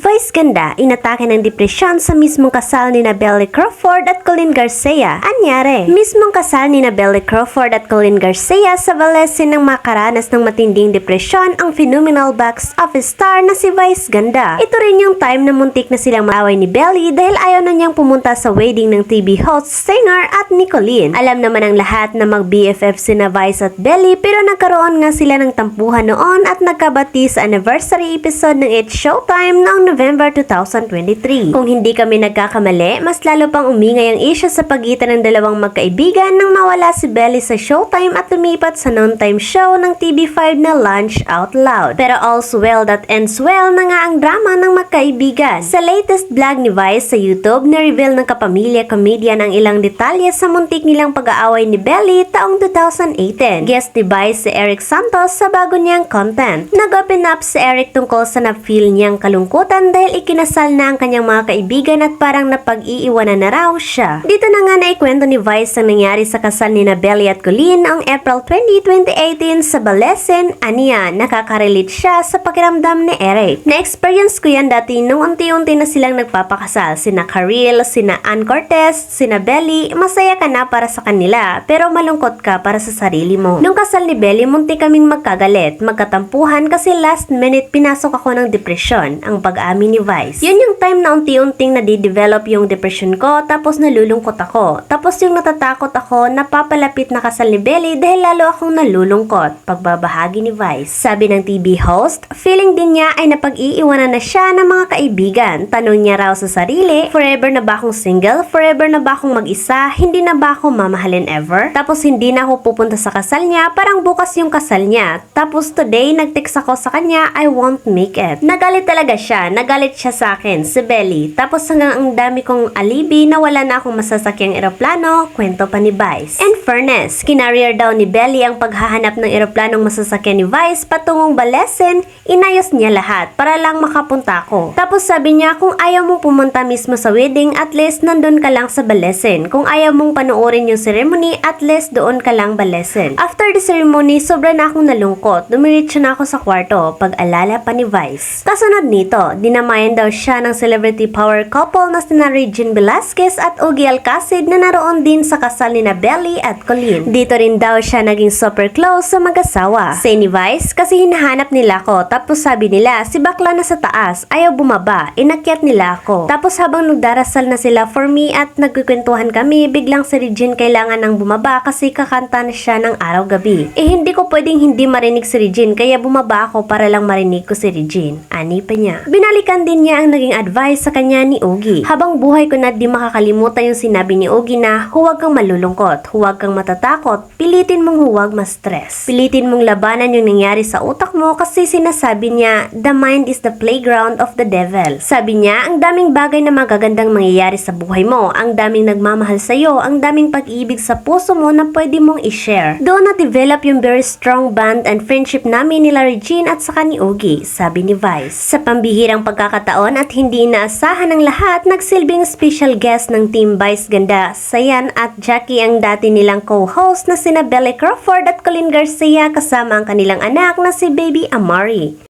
Vice ganda, inatake ng depresyon sa mismong kasal ni Belly Crawford at Colleen Garcia. Anyari, mismong kasal ni Belly Crawford at Colleen Garcia sa Vallesin nang makaranas ng matinding depresyon ang phenomenal box office star na si Vice ganda. Ito rin yung time na muntik na silang maaway ni Belly dahil ayaw na niyang pumunta sa wedding ng TV host, singer at ni Colleen. Alam naman ang lahat na mag-BFF sina Vice at Belly pero nagkaroon nga sila ng tampuhan noon at nagkabati sa anniversary episode ng It's Showtime noong November 2023. Kung hindi kami nagkakamali, mas lalo pang umingay ang issue sa pagitan ng dalawang magkaibigan nang mawala si Belly sa Showtime at lumipat sa noontime show ng TV5 na Lunch Out Loud. Pero all's well that ends well na nga ang drama ng magkaibigan. Sa latest vlog ni Vice sa YouTube, na-reveal ng kapamilya comedian ang ilang detalye sa muntik nilang pag-aaway ni Belly taong 2018. Guest ni Vice si Eric Santos sa bago niyang content. Nag-open up si Eric tungkol sa na-feel niyang kalungkutan dahil ikinasal na ang kanyang mga kaibigan at parang napag-iiwanan na raw siya. Dito na nga naikwento ni Vice ang nangyari sa kasal ni Belly at Colleen noong April 20, 2018 sa Balesen. Aniya, nakaka-relate siya sa pakiramdam ni Eric. Na-experience ko yan dati nung unti-unti na silang nagpapakasal. Sina Karil, sina Ann Cortez, sina Belly, masaya ka na para sa kanila pero malungkot ka para sa sarili mo. Nung kasal ni Belly, munti kaming magkagalit, magkatampuhan kasi last minute pinasok ako ng depresyon, ang pag-amin ni Vice. Yun yung time na unti-unting nadidevelop yung depression ko tapos nalulungkot ako. Tapos yung natatakot ako na papalapit na kasal ni Belly dahil lalo akong nalulungkot. Pagbabahagi ni Vice. Sabi ng TV host, feeling din niya ay napag-iiwanan na siya ng mga kaibigan. Tanong niya raw sa sarili, forever na ba akong single? Forever na ba akong mag-isa? Hindi na ba ako mamahalin ever? Tapos hindi na ako pupunta sa kasal niya, parang bukas yung kasal niya. Tapos today, nag-text ako sa kanya, I won't make it. Nagalit talaga siya. Nagalit siya sa akin, si Belly. Tapos hanggang ang dami kong alibi na wala na akong masasakyang eroplano, kwento pa ni Vice. In fairness, kinarier daw ni Belly ang paghahanap ng eroplanong masasakyan ni Vice patungong Balesen, inayos niya lahat para lang makapunta ako. Tapos sabi niya, kung ayaw mong pumunta mismo sa wedding, at least nandun ka lang sa Balesen. Kung ayaw mong panoorin yung ceremony, at least doon ka lang Balesen. After the ceremony, sobra na akong nalungkot. Dumiretso na ako sa kwarto, pag-alala pa ni Vice. Kasunod nito, dinamayan daw siya ng celebrity power couple na sina Regine Velasquez at Ogie Alcacid na naroon din sa kasal ni Belly at Colleen. Dito rin daw siya naging super close sa mag-asawa. Say ni Vice, kasi hinahanap nila ako. Tapos sabi nila, si bakla na sa taas, ayaw bumaba, inakyat nila ako. Tapos habang nagdarasal na sila for me at nagkukwentuhan kami, biglang si Regine kailangan ng bumaba kasi kakanta na siya ng araw-gabi. Hindi ko pwedeng hindi marinig si Regine kaya bumaba ako para lang marinig ko si Regine. Ani pa niya. Binalikan din niya ang naging advice sa kanya ni Ogie. Habang buhay ko na di makakalimutan yung sinabi ni Ogie na huwag kang malulungkot, huwag kang matatakot, pilitin mong huwag ma-stress. Pilitin mong labanan yung nangyari sa utak mo kasi sinasabi niya, the mind is the playground of the devil. Sabi niya, ang daming bagay na magagandang mangyayari sa buhay mo, ang daming nagmamahal sa'yo, ang daming pag-ibig sa puso mo na pwede mong i-share. Doon na-develop yung very strong bond and friendship namin nila Regine at saka ni Ogie, sabi ni Vice. Sa pambihirang pagkakataon at hindi inaasahan ng lahat, nagsilbing special guest ng Team Vice ganda, Sayan at Jackie ang dati nilang co-host na sina Belly Crawford at Colleen Garcia kasama ang kanilang anak na si Baby Amari.